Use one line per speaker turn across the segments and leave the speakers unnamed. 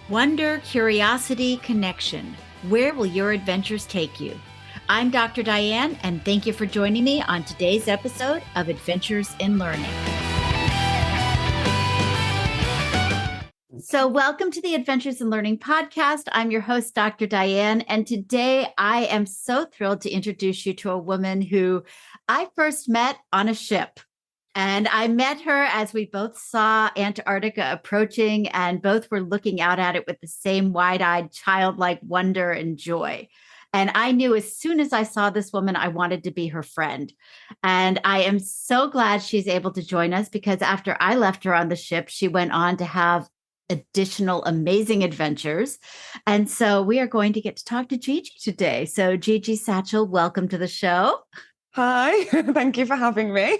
Wonder, curiosity, connection. Where will your adventures take you? I'm Dr. Diane, and thank you for joining me on today's episode of Adventures in Learning. So, welcome to the Adventures in Learning podcast. I'm your host, Dr. Diane, and today I am so thrilled to introduce you to a woman who I first met on a ship. And I met her as we both saw Antarctica approaching, and both were looking out at it with the same wide-eyed, childlike wonder and joy. And I knew as soon as I saw this woman, I wanted to be her friend. And I am so glad she's able to join us, because after I left her on the ship, she went on to have additional amazing adventures. And so we are going to get to talk to Gigi today. So Gigi Satchell, welcome to the show.
Hi, thank you for having me.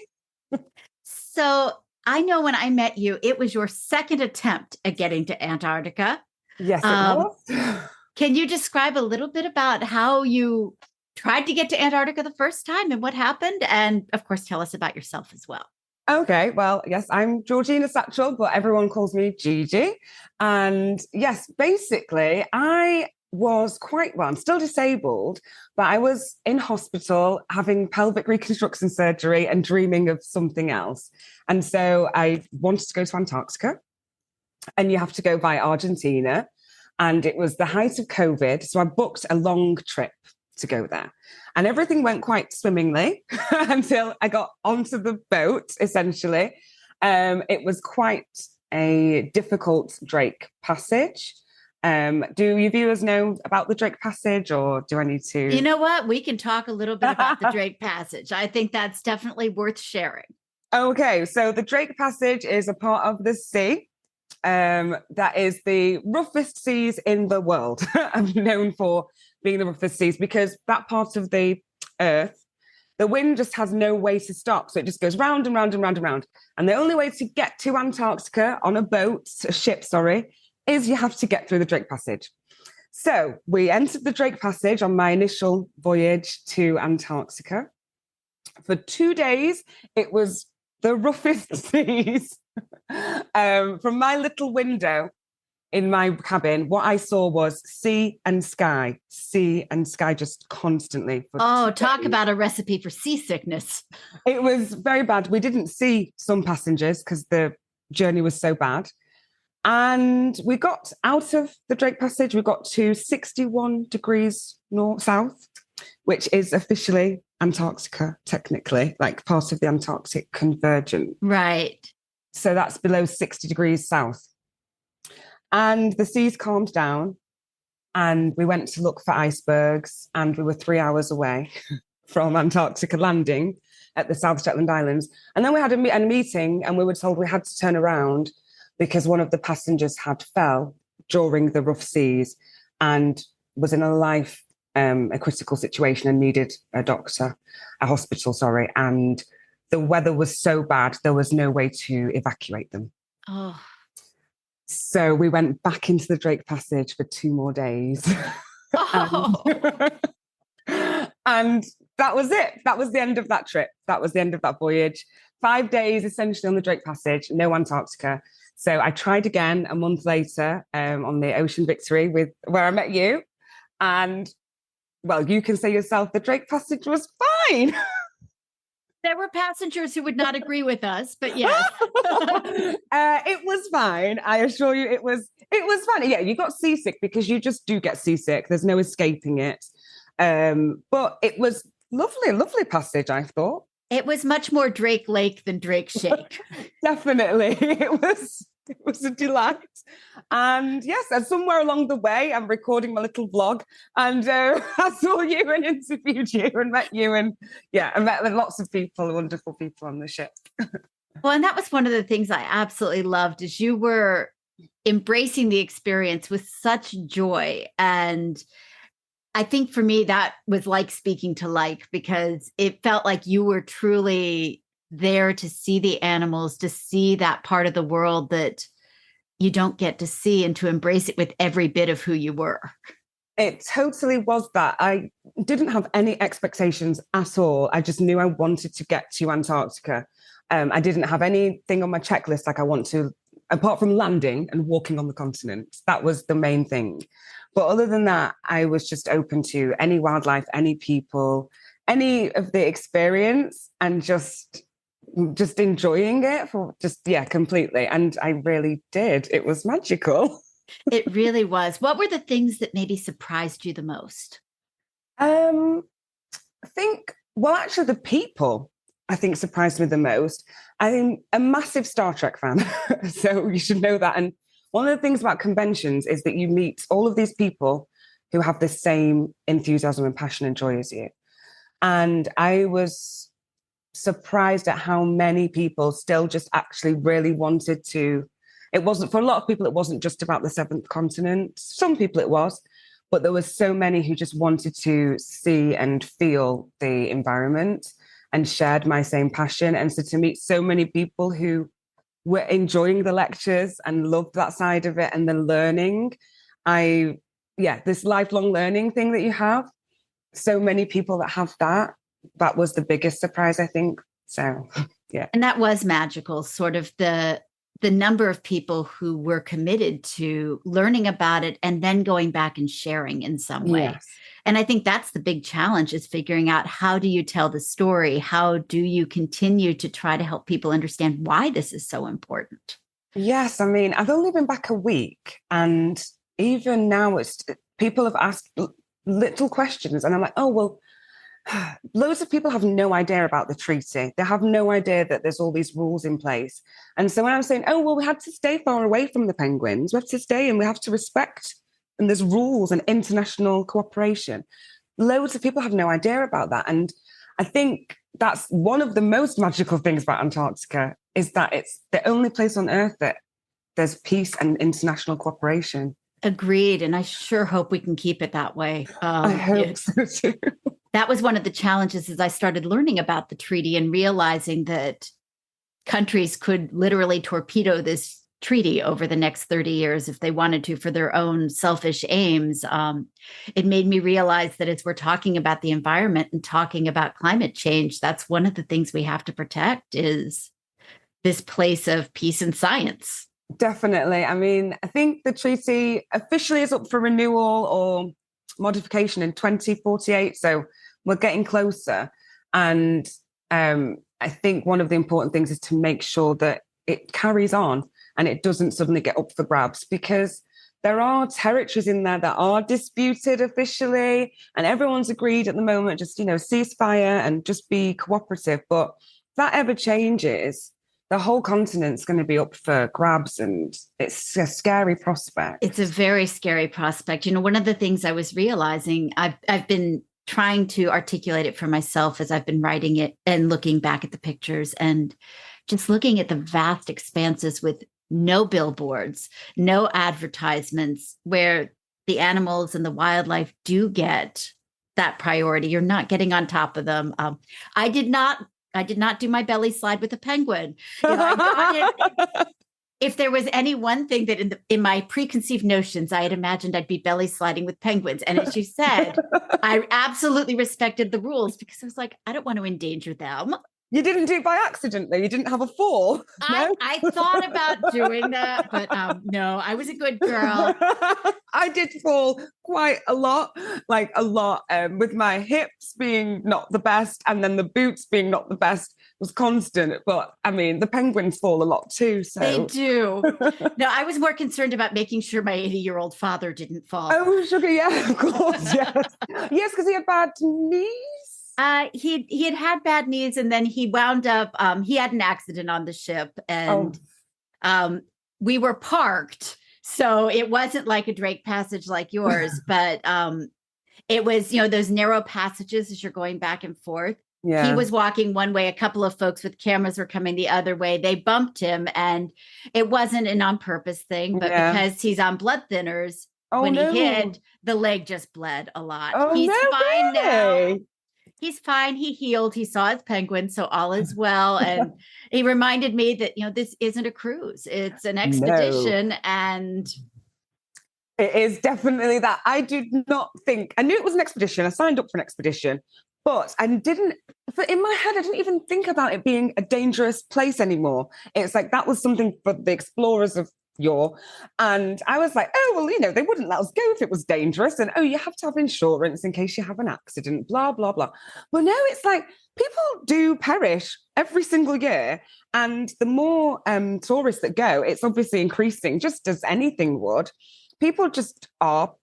So I know when I met you, it was your second attempt at getting to Antarctica.
Yes, it was.
Can you describe a little bit about how you tried to get to Antarctica the first time and what happened? And of course, tell us about yourself as well.
Okay, well, yes, I'm Georgina Satchell, but everyone calls me Gigi. And yes, basically, I'm still disabled, but I was in hospital having pelvic reconstruction surgery and dreaming of something else. And so I wanted to go to Antarctica, and you have to go via Argentina. And it was the height of COVID. So I booked a long trip to go there. And everything went quite swimmingly until I got onto the boat, essentially. It was quite a difficult Drake passage. Do you viewers know about the Drake Passage, or do I need to?
You know what? We can talk a little bit about the Drake Passage. I think that's definitely worth sharing.
Okay, so the Drake Passage is a part of the sea that is the roughest seas in the world. I'm known for being the roughest seas because that part of the earth, the wind just has no way to stop. So it just goes round and round and round and round. And the only way to get to Antarctica on a ship, is you have to get through the Drake Passage. So we entered the Drake Passage on my initial voyage to Antarctica. For 2 days, it was the roughest seas. From my little window in my cabin, what I saw was sea and sky just constantly.
Talk about a recipe for seasickness.
It was very bad. We didn't see some passengers because the journey was so bad. And we got out of the Drake Passage. We got to 61 degrees south, which is officially Antarctica, technically, like part of the Antarctic convergence.
Right.
So that's below 60 degrees south. And the seas calmed down, and we went to look for icebergs, and we were 3 hours away from Antarctica landing at the South Shetland Islands. And then we had a meeting, and we were told we had to turn around because one of the passengers had fell during the rough seas and was in a critical situation and needed a hospital, and the weather was so bad, there was no way to evacuate them.
Oh.
So we went back into the Drake Passage for 2 more days.
Oh.
And that was it. That was the end of that trip. That was the end of that voyage. 5 days essentially on the Drake Passage, no Antarctica. So I tried again a month later on the Ocean Victory where I met you. And, well, you can say yourself, the Drake Passage was fine.
There were passengers who would not agree with us, but yes.
It was fine. I assure you it was fine. Yeah, you got seasick because you just do get seasick. There's no escaping it. But it was lovely passage, I thought.
It was much more Drake Lake than Drake Shake.
Definitely. It was a delight. And yes, and somewhere along the way, I'm recording my little vlog, and I saw you and interviewed you and met you. And yeah, I met lots of people, wonderful people on the ship.
Well, and that was one of the things I absolutely loved, is you were embracing the experience with such joy. And I think for me, that was like speaking to like, because it felt like you were truly there to see the animals, to see that part of the world that you don't get to see, and to embrace it with every bit of who you were.
It totally was that. I didn't have any expectations at all. I just knew I wanted to get to Antarctica. I didn't have anything on my checklist like I want to apart from landing and walking on the continent. That was the main thing. But other than that, I was just open to any wildlife, any people, any of the experience, and just enjoying it completely. And I really did. It was magical.
It really was. What were the things that maybe surprised you the most?
I think, well, actually, the people, I think, surprised me the most. I'm a massive Star Trek fan, so you should know that. And one of the things about conventions is that you meet all of these people who have the same enthusiasm and passion and joy as you. And I was surprised at how many people still just actually really wanted to. It wasn't, for a lot of people, it wasn't just about the seventh continent. Some people it was, but there were so many who just wanted to see and feel the environment and shared my same passion. And so to meet so many people who were enjoying the lectures and loved that side of it and the learning, this lifelong learning thing that you have, so many people that have that was the biggest surprise, I think. So, yeah.
And that was magical, sort of the number of people who were committed to learning about it and then going back and sharing in some way.
Yes.
And I think that's the big challenge, is figuring out, how do you tell the story? How do you continue to try to help people understand why this is so important?
Yes. I mean, I've only been back a week, and even now people have asked little questions, and I'm like, oh, well, loads of people have no idea about the treaty. They have no idea that there's all these rules in place. And so when I'm saying, oh, well, we had to stay far away from the penguins, we have to stay and we have to respect, and there's rules and international cooperation, loads of people have no idea about that. And I think that's one of the most magical things about Antarctica, is that it's the only place on Earth that there's peace and international cooperation.
Agreed. And I sure hope we can keep it that way.
I hope so too.
That was one of the challenges as I started learning about the treaty and realizing that countries could literally torpedo this treaty over the next 30 years if they wanted to, for their own selfish aims. It made me realize that as we're talking about the environment and talking about climate change, that's one of the things we have to protect, is this place of peace and science.
Definitely. I mean, I think the treaty officially is up for renewal or modification in 2048. So we're getting closer. And I think one of the important things is to make sure that it carries on and it doesn't suddenly get up for grabs, because there are territories in there that are disputed officially, and everyone's agreed at the moment, just, ceasefire and just be cooperative. But if that ever changes, the whole continent's going to be up for grabs, and it's a scary prospect.
It's a very scary prospect. One of the things I was realizing, I've been trying to articulate it for myself as I've been writing it and looking back at the pictures and just looking at the vast expanses with no billboards, no advertisements, where the animals and the wildlife do get that priority. You're not getting on top of them. I did not do my belly slide with a penguin. I got it. If there was any one thing that in my preconceived notions, I had imagined I'd be belly sliding with penguins. And as you said, I absolutely respected the rules, because I was like, I don't want to endanger them.
You didn't do it by accident, though? You didn't have a fall? No?
I thought about doing that, but no, I was a good girl.
I did fall quite a lot, with my hips being not the best, and then the boots being not the best was constant. But I mean, the penguins fall a lot too. So
they do. No, I was more concerned about making sure my 80-year-old father didn't fall.
Oh, sugar, yeah, of course, yes. Yes, because he had bad knees.
He had bad knees, and then he wound up, he had an accident on the ship, and we were parked. So it wasn't like a Drake passage like yours, but it was, those narrow passages as you're going back and forth. Yeah. He was walking one way. A couple of folks with cameras were coming the other way. They bumped him, and it wasn't an on-purpose thing, but because he's on blood thinners, when he hit, the leg just bled a lot. He's fine now. He's fine. He healed. He saw his penguin, so all is well. And he reminded me that, this isn't a cruise. It's an expedition. No. And
it is definitely that. I do not think, I knew it was an expedition. I signed up for an expedition, But in my head, I didn't even think about it being a dangerous place anymore. It's like that was something for the explorers of yore. And I was like, oh, well, they wouldn't let us go if it was dangerous. And, oh, you have to have insurance in case you have an accident, blah, blah, blah. But no, it's like people do perish every single year. And the more tourists that go, it's obviously increasing, just as anything would. People just are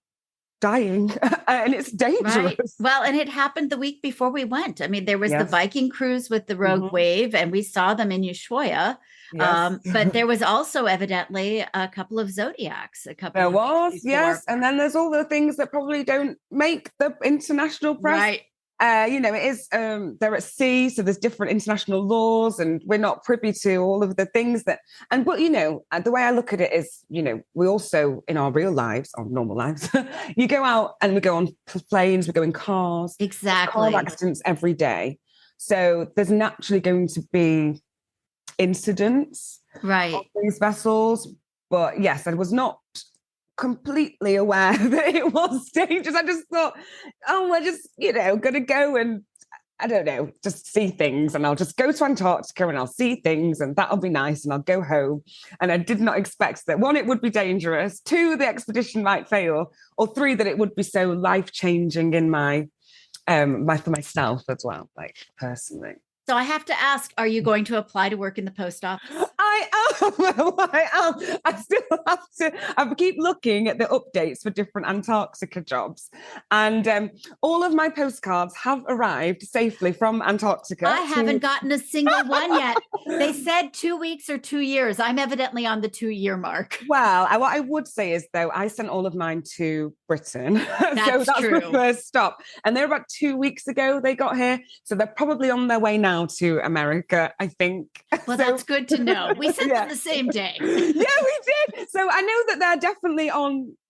dying and it's dangerous.
Right. Well, and it happened the week before we went. I mean, there was the Viking cruise with the Rogue Wave, and we saw them in Ushuaia. Yes. But there was also evidently a couple of Zodiacs.
There was, yes. And then there's all the things that probably don't make the international press.
Right.
It is, they're at sea, so there's different international laws, and we're not privy to all of the things but the way I look at it is, we also, in our real lives, our normal lives, you go out and we go on planes, we go in cars.
Exactly.
Car accidents every day. So there's naturally going to be incidents on these vessels. But yes, I was not completely aware that it was dangerous. I just thought, we're just, going to go and, I don't know, just see things. And I'll just go to Antarctica and I'll see things and that'll be nice and I'll go home. And I did not expect that, 1, it would be dangerous, 2, the expedition might fail, or 3, that it wowould be so life-changing in my for myself as well, like personally.
So I have to ask, are you going to apply to work in the post office?
I am. I still have to. I keep looking at the updates for different Antarctica jobs. And all of my postcards have arrived safely from Antarctica.
I haven't gotten a single one yet. They said 2 weeks or 2 years. I'm evidently on the 2-year mark.
Well, what I would say is, though, I sent all of mine to Britain.
That's
true. The first stop. And they're about 2 weeks ago they got here. So they're probably on their way now to America, I think.
Well, that's good to know. We sent them the same day.
Yeah, we did. So I know that they're definitely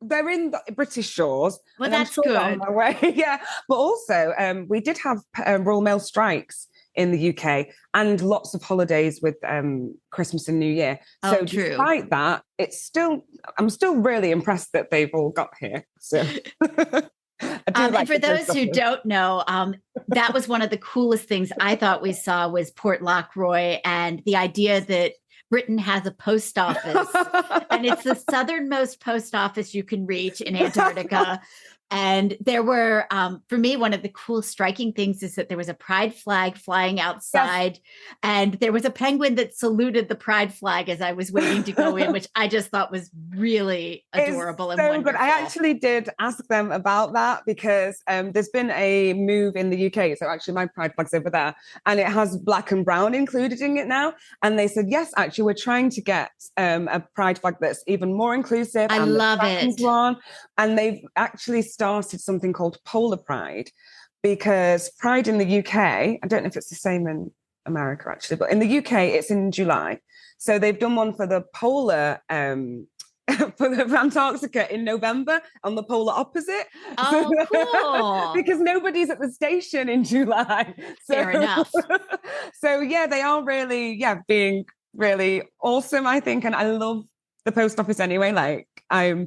they're in the British shores.
Well, that's good.
On their way. Yeah. But also, we did have Royal Mail strikes in the UK and lots of holidays with Christmas and New Year. So despite that, I'm still really impressed that they've all got here. So
and for those who don't know, that was one of the coolest things I thought we saw was Port Lockroy, and the idea that Britain has a post office and it's the southernmost post office you can reach in Antarctica. And there were, for me, one of the cool striking things is that there was a pride flag flying outside, and there was a penguin that saluted the pride flag as I was waiting to go in, which I just thought was really adorable and wonderful. Good.
I actually did ask them about that because there's been a move in the UK. So actually my pride flag's over there and it has black and brown included in it now. And they said, yes, actually, we're trying to get a pride flag that's even more inclusive.
I love it.
And they've actually started something called Polar Pride, because Pride in the UK, I don't know if it's the same in America actually, but in the UK it's in July. So they've done one for the polar for the Antarctica in November on the polar opposite.
Oh, cool.
Because nobody's at the station in July. So,
fair enough.
So yeah, they are really being really awesome, I think. And I love the post office anyway. Like I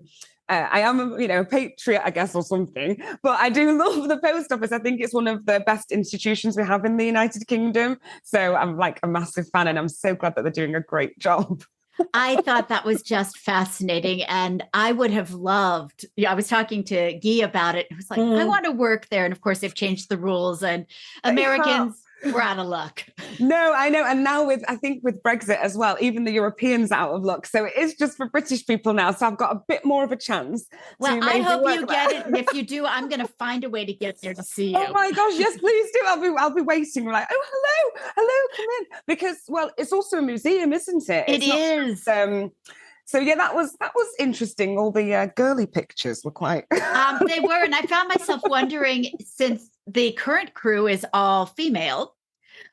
am a patriot, I guess, or something, but I do love the post office. I think it's one of the best institutions we have in the United Kingdom. So I'm like a massive fan, and I'm so glad that they're doing a great job.
I thought that was just fascinating. And I would have loved, I was talking to Guy about it. It was like, I want to work there. And of course, they've changed the rules, and Americans, we're out of luck.
No, I know. And now I think with Brexit as well, even the Europeans are out of luck. So it is just for British people now. So I've got a bit more of a chance.
Well, I hope you get it. And if you do, I'm going to find a way to get there to see you.
Oh my gosh, yes, please do. I'll be waiting. Like, oh, hello, come in. Because, well, it's also a museum, isn't it?
It is.
So yeah, that was interesting. All the girly pictures were quite.
They were, and I found myself wondering, since the current crew is all female,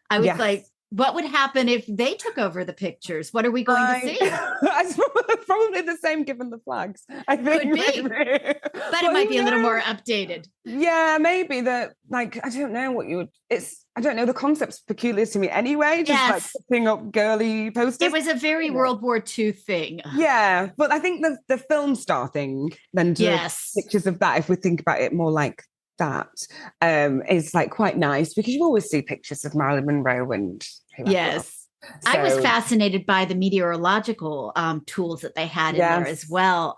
I was like, what would happen if they took over the pictures? What are we going to see?
It's probably the same given the flags. I think.
Could be. But it might be a little more updated.
Yeah, maybe that. Like, I don't know what you would. I don't know. The concept's peculiar to me anyway. Just like putting up girly posters.
It was a very World War II thing.
Yeah, but I think the film star thing then does pictures of that. If we think about it more like that is like quite nice because you always see pictures of Marilyn Monroe and whoever else.
Yes. I was fascinated by the meteorological tools that they had in there as well.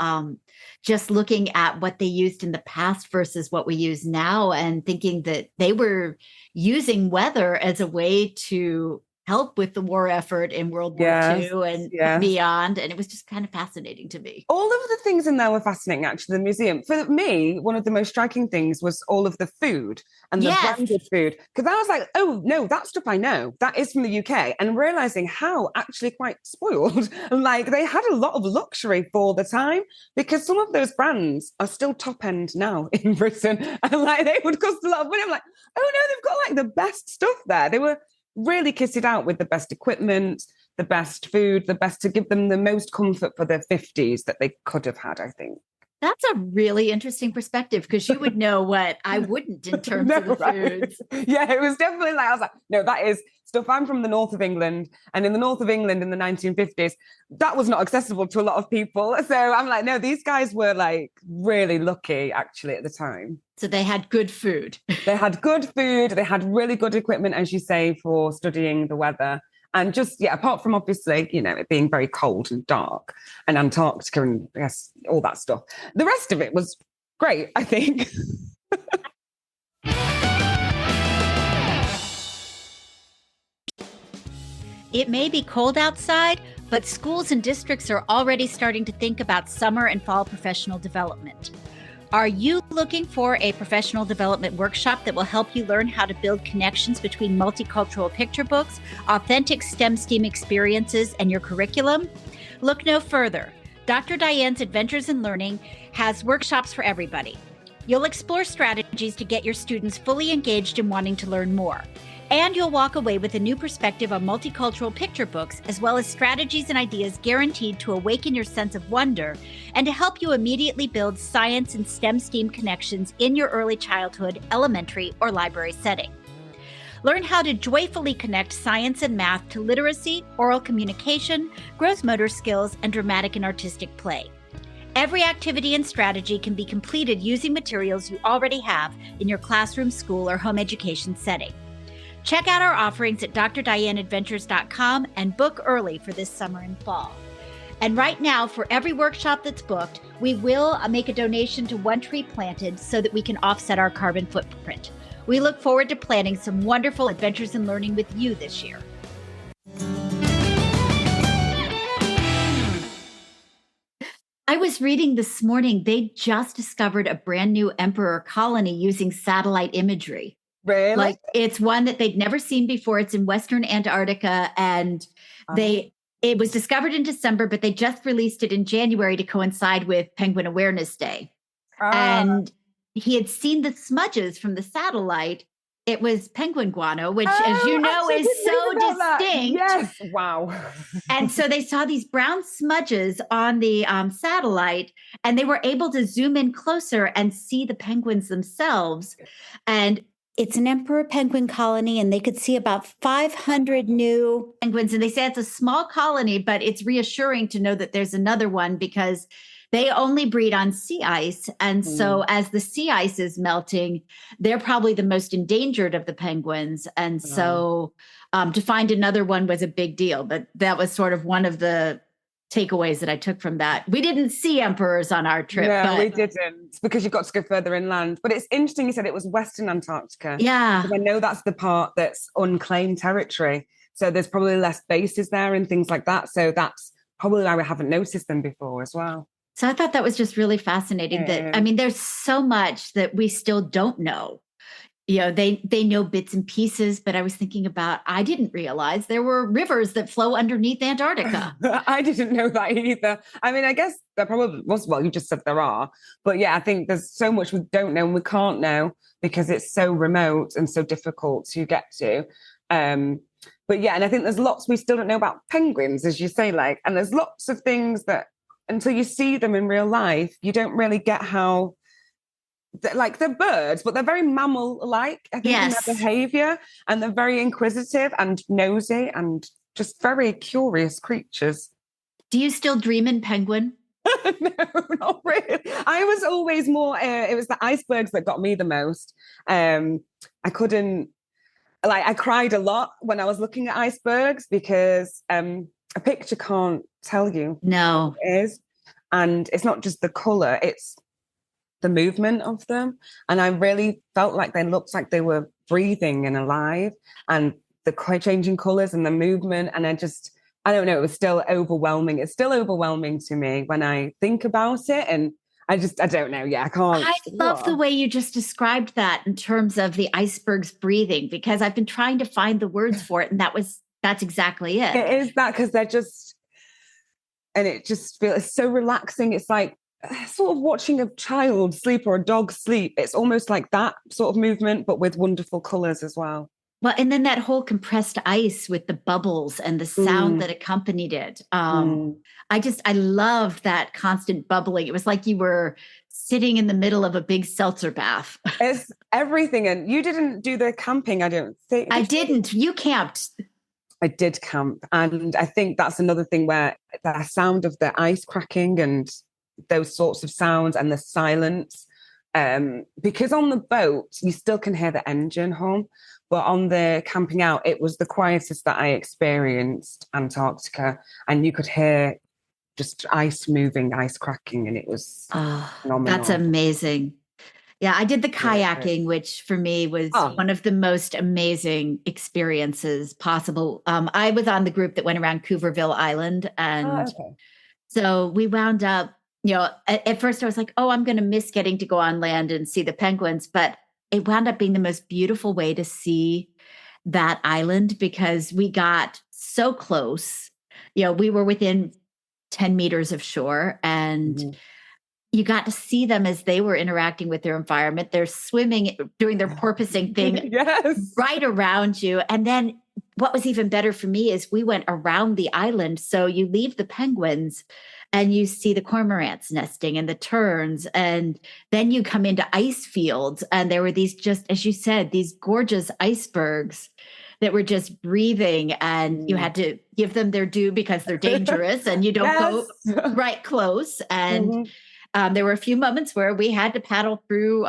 Just looking at what they used in the past versus what we use now, and thinking that they were using weather as a way to help with the war effort in World War II and beyond. And it was just kind of fascinating to me.
All of the things in there were fascinating, actually, the museum. For me, one of the most striking things was all of the food and the branded food. Because I was like, oh, no, that stuff I know. That is from the UK. And realizing how actually quite spoiled. Like, they had a lot of luxury for the time, because some of those brands are still top end now in Britain. And like, they would cost a lot of money. I'm like, oh, no, they've got like the best stuff there. They were really kitted out with the best equipment, the best food, the best to give them the most comfort for their 50s that they could have had, I think.
That's a really interesting perspective, because you would know what I wouldn't in terms of the foods.
Yeah, it was definitely like, I was like, no, that is stuff. I'm from the north of England, and in the north of England in the 1950s, that was not accessible to a lot of people. So I'm like, no, these guys were like really lucky actually at the time.
So they had good food.
They had good food. They had really good equipment, as you say, for studying the weather. And just, apart from obviously, it being very cold and dark and Antarctica and yes, all that stuff. The rest of it was great, I think.
It may be cold outside, but schools and districts are already starting to think about summer and fall professional development. Are you looking for a professional development workshop that will help you learn how to build connections between multicultural picture books, authentic STEM experiences, and your curriculum? Look no further. Dr. Diane's Adventures in Learning has workshops for everybody. You'll explore strategies to get your students fully engaged in wanting to learn more. And you'll walk away with a new perspective on multicultural picture books, as well as strategies and ideas guaranteed to awaken your sense of wonder and to help you immediately build science and STEM connections in your early childhood, elementary, or library setting. Learn how to joyfully connect science and math to literacy, oral communication, gross motor skills, and dramatic and artistic play. Every activity and strategy can be completed using materials you already have in your classroom, school, or home education setting. Check out our offerings at drdianeadventures.com and book early for this summer and fall. And right now, for every workshop that's booked, we will make a donation to one tree planted so that we can offset our carbon footprint. We look forward to planning some wonderful adventures in learning with you this year. I was reading this morning, they just discovered a brand new emperor colony using satellite imagery.
Really?
Like, it's one that they'd never seen before. It's in Western Antarctica, and it was discovered in December, but they just released it in January to coincide with Penguin Awareness Day. And he had seen the smudges from the satellite. It was penguin guano, which, as you know, is so distinct.
Yes. Wow.
And so they saw these brown smudges on the satellite, and they were able to zoom in closer and see the penguins themselves. And it's an emperor penguin colony, and they could see about 500 new penguins. And they say it's a small colony, but it's reassuring to know that there's another one, because they only breed on sea ice. And so as the sea ice is melting, they're probably the most endangered of the penguins. And so to find another one was a big deal. But that was sort of one of the takeaways that I took from that. We didn't see emperors on our trip.
No, we didn't, because you've got to go further inland. But it's interesting you said it was Western Antarctica.
Yeah.
Because I know that's the part that's unclaimed territory. So there's probably less bases there and things like that. So that's probably why we haven't noticed them before as well.
So I thought that was just really fascinating. That, I mean, there's so much that we still don't know. They know bits and pieces, but I was thinking about, I didn't realize there were rivers that flow underneath Antarctica.
I didn't know that either. I mean, I guess there probably was, well, you just said there are, but yeah, I think there's so much we don't know and we can't know because it's so remote and so difficult to get to. But yeah, and I think there's lots we still don't know about penguins, as you say, and there's lots of things that until you see them in real life, you don't really get how, they're birds, but they're very mammal-like, I think, in their behavior, and they're very inquisitive and nosy and just very curious creatures.
Do you still dream in penguin?
No, not really. I was always more, it was the icebergs that got me the most. I couldn't, like, I cried a lot when I was looking at icebergs because a picture can't tell you
No.
what it is. And it's not just the color, it's the movement of them. And I really felt like they looked like they were breathing and alive, and the changing colors and the movement. And I don't know, it was still overwhelming. It's still overwhelming to me when I think about it. And I don't know. Yeah, I can't.
I love the way you just described that in terms of the icebergs breathing, because I've been trying to find the words for it. And that's exactly it.
It is that, because and it just feels so relaxing. It's like sort of watching a child sleep or a dog sleep. It's almost like that sort of movement, but with wonderful colors as well.
Well, and then that whole compressed ice with the bubbles and the sound that accompanied it. I loved that constant bubbling. It was like you were sitting in the middle of a big seltzer bath.
It's everything. And you didn't do the camping, I don't think.
I didn't. You camped.
I did camp. And I think that's another thing where the sound of the ice cracking and those sorts of sounds and the silence, because on the boat, you still can hear the engine hum. But on the camping out, it was the quietest that I experienced Antarctica. And you could hear just ice moving, ice cracking. And it was phenomenal.
That's amazing. Yeah, I did the kayaking, which for me was one of the most amazing experiences possible. I was on the group that went around Cooverville Island. And so we wound up, at first I was like, oh, I'm going to miss getting to go on land and see the penguins. But it wound up being the most beautiful way to see that island, because we got so close. We were within 10 meters of shore, and you got to see them as they were interacting with their environment. They're swimming, doing their porpoising thing right around you. And then what was even better for me is we went around the island. So you leave the penguins and you see the cormorants nesting and the terns. And then you come into ice fields. And there were these, just as you said, these gorgeous icebergs that were just breathing, and you had to give them their due because they're dangerous and you don't go right close. And there were a few moments where we had to paddle through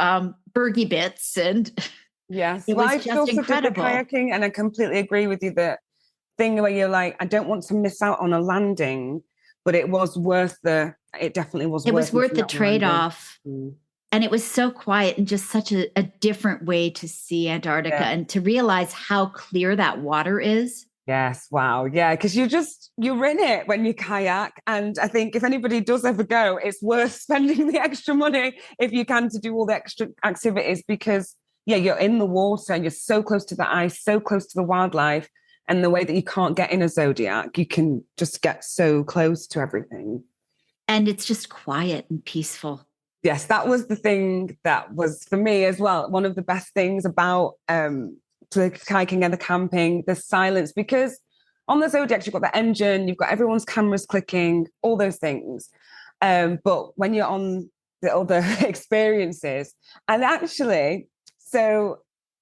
bergy bits, and it was just incredible.
Did the kayaking, and I completely agree with you. The thing where you're like, I don't want to miss out on a landing, but it was worth it definitely was.
It was worth the trade-off. And it was so quiet, and just such a different way to see Antarctica and to realize how clear that water is.
Yes. Wow. Yeah. Because you're in it when you kayak. And I think if anybody does ever go, it's worth spending the extra money if you can to do all the extra activities, because you're in the water and you're so close to the ice, so close to the wildlife, and the way that you can't get in a Zodiac, you can just get so close to everything.
And it's just quiet and peaceful.
Yes, that was the thing that was for me as well. One of the best things about the kayaking and the camping, the silence, because on the Zodiacs, you've got the engine, you've got everyone's cameras clicking, all those things. But when you're on the other experiences, and actually, so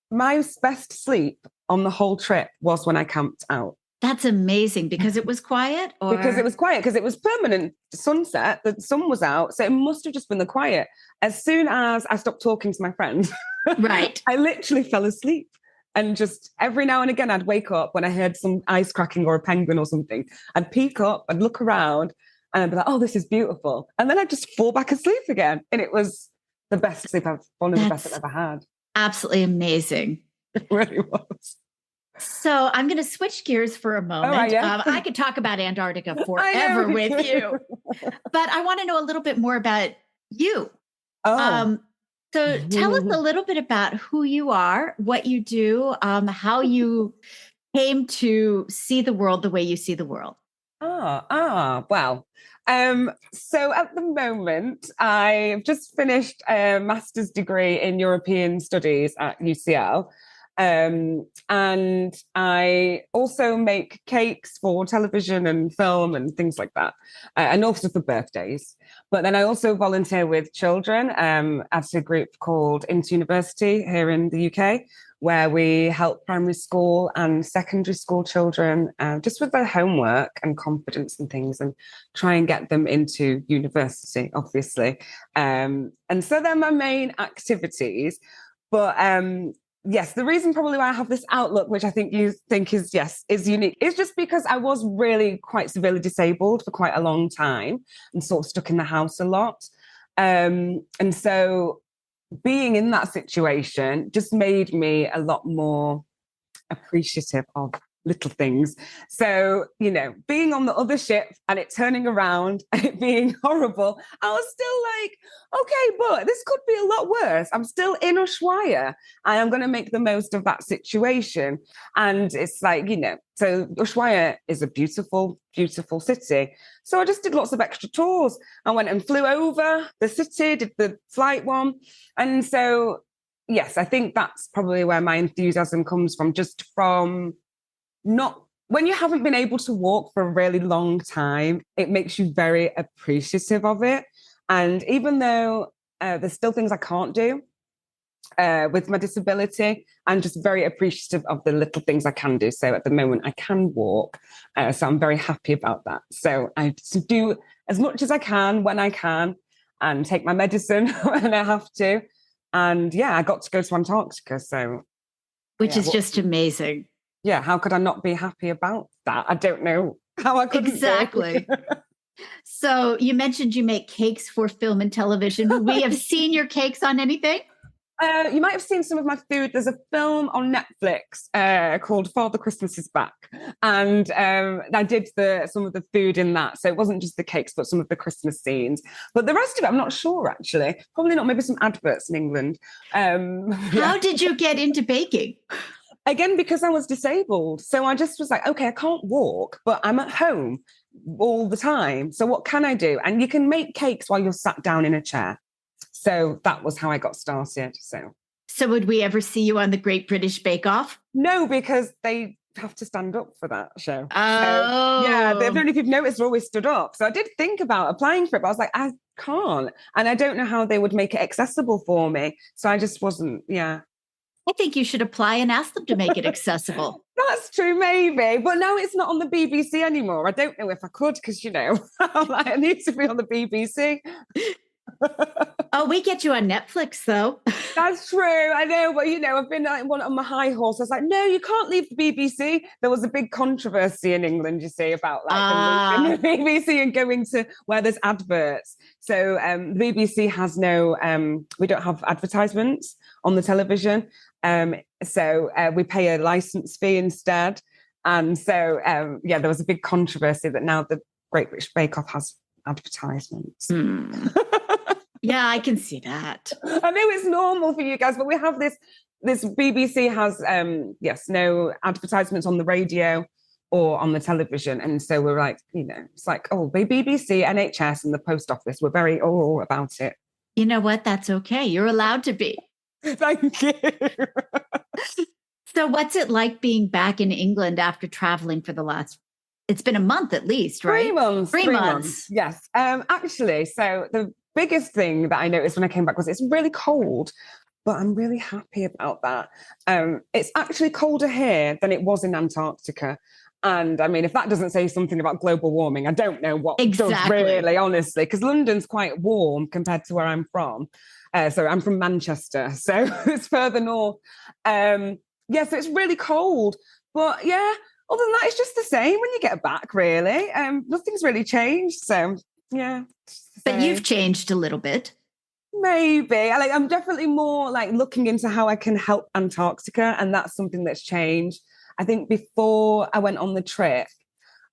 my best sleep on the whole trip was when I camped out.
That's amazing, because it was quiet?
Because it was quiet, because it was permanent sunset, the sun was out, so it must have just been the quiet. As soon as I stopped talking to my friends,
right,
I literally fell asleep. And just every now and again, I'd wake up when I heard some ice cracking or a penguin or something. I'd peek up, I'd look around, and I'd be like, oh, this is beautiful. And then I'd just fall back asleep again. And it was the best sleep one of the best I've ever had.
Absolutely amazing.
It really was.
So I'm going to switch gears for a moment. I could talk about Antarctica forever with you, but I want to know a little bit more about you. So tell us a little bit about who you are, what you do, how you came to see the world the way you see the world.
Wow. So at the moment, I've just finished a master's degree in European Studies at UCL. And I also make cakes for television and film and things like that, and also for birthdays. But then I also volunteer with children at a group called Into University here in the UK, where we help primary school and secondary school children just with their homework and confidence and things, and try and get them into university, obviously. And so they're my main activities. But yes, the reason probably why I have this outlook, which I think you think is unique, is just because I was really quite severely disabled for quite a long time and sort of stuck in the house a lot. And so being in that situation just made me a lot more appreciative of little things. So, being on the other ship and it turning around and it being horrible, I was still like, okay, but this could be a lot worse. I'm still in Ushuaia and I'm going to make the most of that situation. And it's like, so Ushuaia is a beautiful, beautiful city. So I just did lots of extra tours. I went and flew over the city, did the flight one. And so, yes, I think that's probably where my enthusiasm comes from, just from not when you haven't been able to walk for a really long time, it makes you very appreciative of it. And even though there's still things I can't do with my disability, I'm just very appreciative of the little things I can do. So at the moment I can walk. So I'm very happy about that. So I do as much as I can when I can and take my medicine when I have to. And yeah, I got to go to Antarctica. So
which is just amazing.
Yeah, how could I not be happy about that? I don't know how I could.
Exactly. So you mentioned you make cakes for film and television. Would we have seen your cakes on anything?
You might have seen some of my food. There's a film on Netflix called Father Christmas is Back. And I did some of the food in that. So it wasn't just the cakes, but some of the Christmas scenes. But the rest of it, I'm not sure, actually. Probably not. Maybe some adverts in England.
How did you get into baking?
Again, because I was disabled. So I just was like, okay, I can't walk, but I'm at home all the time. So what can I do? And you can make cakes while you're sat down in a chair. So that was how I got started. So
would we ever see you on the Great British Bake Off?
No, because they have to stand up for that show.
Oh.
So, yeah, I don't know if you've noticed, they're always stood up. So I did think about applying for it, but I was like, I can't. And I don't know how they would make it accessible for me. So I just wasn't,
I think you should apply and ask them to make it accessible.
That's true, maybe. But now it's not on the BBC anymore. I don't know if I could because, I need to be on the BBC.
Oh, we get you on Netflix, though.
That's true. I know. But, I've been on my high horse. I was like, no, you can't leave the BBC. There was a big controversy in England, you see, about the BBC and going to where there's adverts. So the BBC has we don't have advertisements on the television. So we pay a license fee instead. And so, there was a big controversy that now the Great British Bake Off has advertisements.
Yeah, I can see that.
I know it's normal for you guys, but we have this BBC has, no advertisements on the radio or on the television. And so we're like, it's like, oh, the BBC, NHS and the post office, we're very about it.
You know what? That's okay. You're allowed to be.
Thank you.
So what's it like being back in England after traveling for it's been a month at least, right?
3 months.
3 months.
Yes. Actually, so the biggest thing that I noticed when I came back was it's really cold, but I'm really happy about that. It's actually colder here than it was in Antarctica. And I mean, if that doesn't say something about global warming, I don't know what does really, honestly, because London's quite warm compared to where I'm from. So I'm from Manchester, so it's further north. So it's really cold. But yeah, other than that, it's just the same when you get back, really. Nothing's really changed. So yeah.
But you've changed a little bit.
Maybe. I'm definitely more looking into how I can help Antarctica. And that's something that's changed. I think before I went on the trip,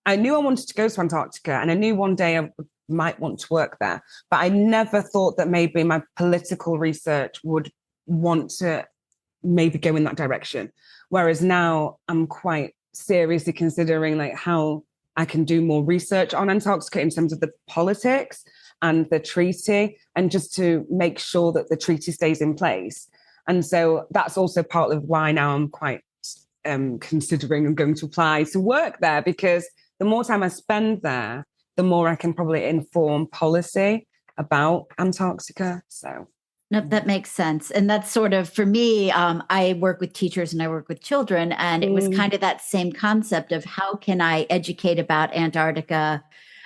I knew I wanted to go to Antarctica and I knew one day I might want to work there. But I never thought that maybe my political research would want to maybe go in that direction. Whereas now I'm quite seriously considering how I can do more research on Antarctica in terms of the politics and the treaty, and just to make sure that the treaty stays in place. And so that's also part of why now I'm quite considering I'm going to apply to work there, because the more time I spend there, the more I can probably inform policy about Antarctica. So
No, that makes sense. And that's sort of, for me, I work with teachers and I work with children. And it was kind of that same concept of how can I educate about Antarctica?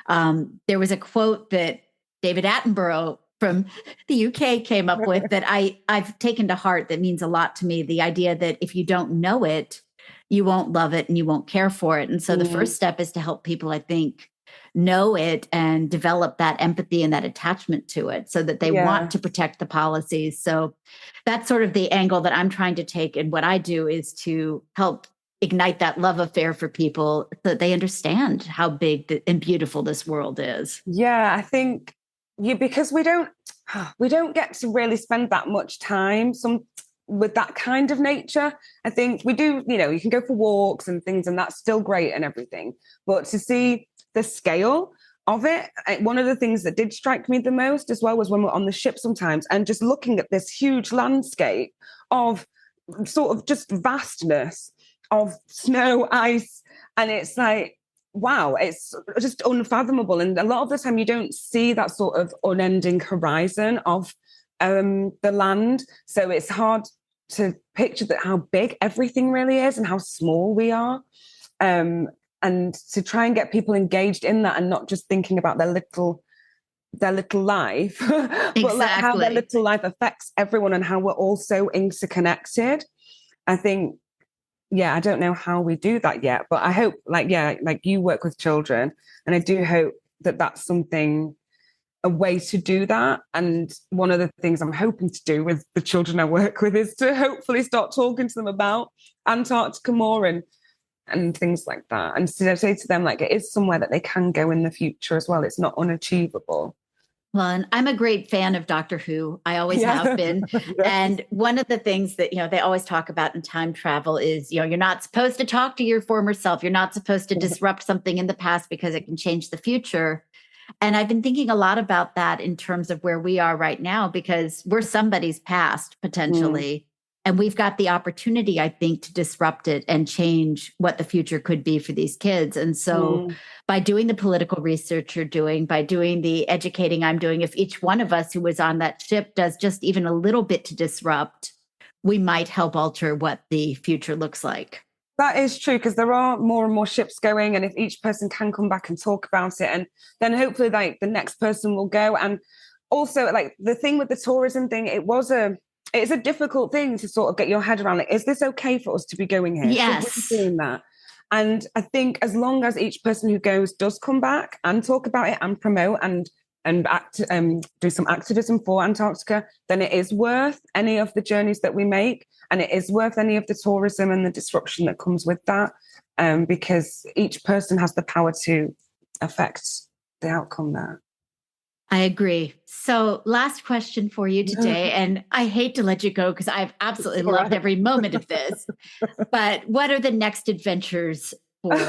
There was a quote that David Attenborough from the UK came up with that I've taken to heart, that means a lot to me. The idea that if you don't know it, you won't love it and you won't care for it. And so the first step is to help people, I think, know it and develop that empathy and that attachment to it so that they want to protect the policies. So that's sort of the angle that I'm trying to take. And what I do is to help ignite that love affair for people so that they understand how big and beautiful this world is.
Yeah, I think because we don't get to really spend that much time with that kind of nature. I think we do, you can go for walks and things, and that's still great and everything. But to see the scale of it, one of the things that did strike me the most as well was when we're on the ship sometimes and just looking at this huge landscape of sort of just vastness of snow, ice, and it's like, wow, it's just unfathomable. And a lot of the time you don't see that sort of unending horizon of the land. So it's hard to picture that how big everything really is and how small we are. And to try and get people engaged in that and not just thinking about their little life, but like how their little life affects everyone and how we're all so interconnected. I think, I don't know how we do that yet, but I hope like you work with children, and I do hope that that's a way to do that. And one of the things I'm hoping to do with the children I work with is to hopefully start talking to them about Antarctica more and things like that. And to say to them, like, it is somewhere that they can go in the future as well. It's not unachievable.
Well, and I'm a great fan of Doctor Who. I always have been.
Yes.
And one of the things that, they always talk about in time travel is, you're not supposed to talk to your former self. You're not supposed to disrupt something in the past because it can change the future. And I've been thinking a lot about that in terms of where we are right now, because we're somebody's past potentially. And we've got the opportunity, I think, to disrupt it and change what the future could be for these kids. And so by doing the political research you're doing, by doing the educating I'm doing, if each one of us who was on that ship does just even a little bit to disrupt, we might help alter what the future looks like.
That is true, because there are more and more ships going, and if each person can come back and talk about it, and then hopefully like the next person will go. And also like the thing with the tourism thing, it's a difficult thing to sort of get your head around. Like, is this okay for us to be going here?
Yes.
Doing that. And I think as long as each person who goes does come back and talk about it and promote and do some activism for Antarctica, then it is worth any of the journeys that we make, and it is worth any of the tourism and the disruption that comes with that, because each person has the power to affect the outcome there.
I agree. So last question for you today, and I hate to let you go because I've absolutely loved every moment of this, but what are the next adventures for you?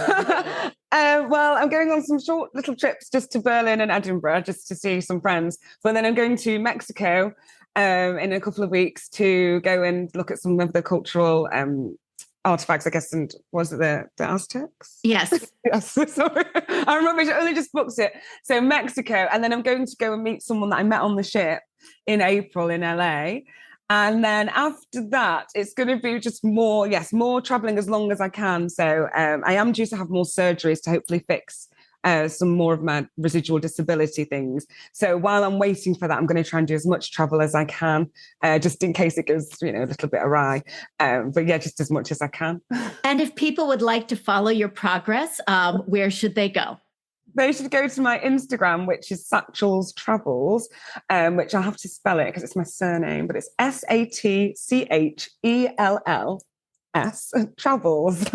Well, I'm going on some short little trips just to Berlin and Edinburgh just to see some friends. But then I'm going to Mexico in a couple of weeks to go and look at some of the cultural artifacts, I guess. And was it the Aztecs?
Yes.
Yes. Sorry. I remember I only just booked it. So Mexico. And then I'm going to go and meet someone that I met on the ship in April in LA. And then after that, it's going to be just more traveling as long as I can. So I am due to have more surgeries to hopefully fix some more of my residual disability things. So while I'm waiting for that, I'm going to try and do as much travel as I can, just in case it goes, a little bit awry. But yeah, just as much as I can.
And if people would like to follow your progress, where should they go?
They should go to my Instagram, which is Satchell's Travels, which I'll have to spell it because it's my surname, but it's SATCHELL travels.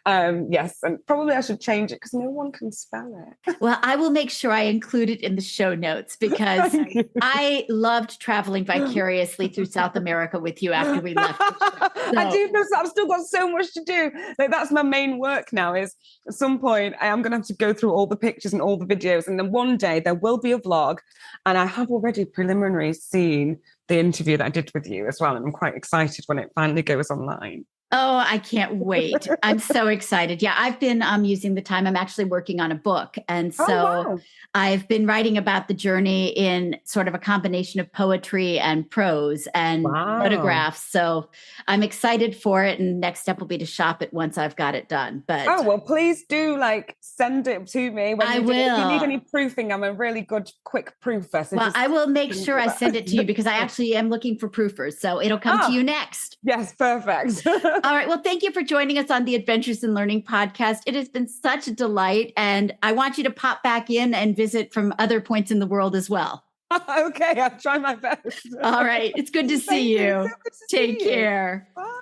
Yes, and probably I should change it because no one can spell it.
Well, I will make sure I include it in the show notes because I loved traveling vicariously through South America with you after we left.
I do know, I've still got so much to do. Like, that's my main work now, is at some point I am going to have to go through all the pictures and all the videos. And then one day there will be a vlog. And I have already preliminary seen the interview that I did with you as well. And I'm quite excited when it finally goes online.
Oh, I can't wait. I'm so excited. Yeah, I've been using the time. I'm actually working on a book. And so I've been writing about the journey in sort of a combination of poetry and prose and photographs. So I'm excited for it. And next step will be to shop it once I've got it done. But
well, please do send it to me. When
I will.
If you need any proofing, I'm a really good quick proofer. So
well, I will make sure I send it to you because I actually am looking for proofers. So it'll come to you next.
Yes, perfect.
All right. Well, thank you for joining us on the Adventures in Learning podcast. It has been such a delight. And I want you to pop back in and visit from other points in the world as well.
Okay. I'll try my best.
All right. It's good to see you.
So good to
Take
see
care.
You. Bye.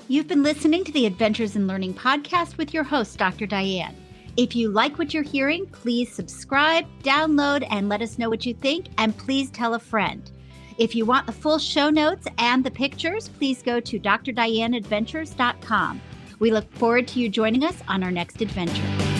You've been listening to the Adventures in Learning podcast with your host, Dr. Diane. If you like what you're hearing, please subscribe, download, and let us know what you think. And please tell a friend. If you want the full show notes and the pictures, please go to drdianeadventures.com. We look forward to you joining us on our next adventure.